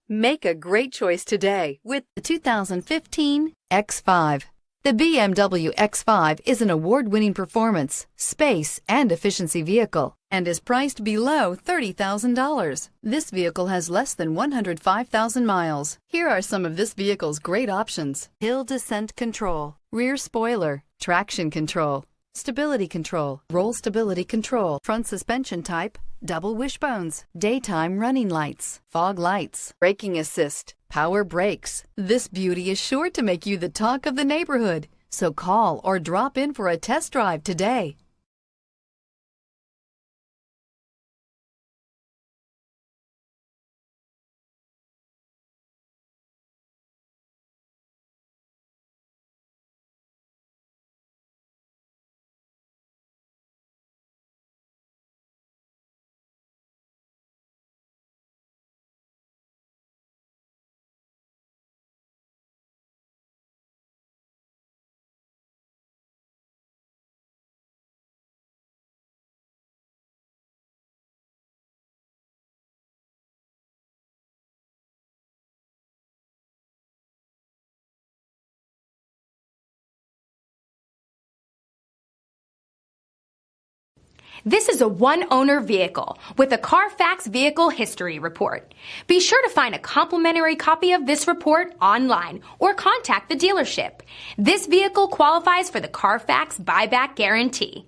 Make a great choice today with the 2015 X5. The BMW X5 is an award-winning performance, space, and efficiency vehicle and is priced below $30,000. This vehicle has less than 105,000 miles. Here are some of this vehicle's great options: hill descent control, rear spoiler, traction control, stability control, roll stability control, front suspension type, double wishbones, daytime running lights, fog lights, braking assist, power brakes. This beauty is sure to make you the talk of the neighborhood. So call or drop in for a test drive today. This is a one-owner vehicle with a Carfax Vehicle History Report. Be sure to find a complimentary copy of this report online or contact the dealership. This vehicle qualifies for the Carfax Buyback Guarantee.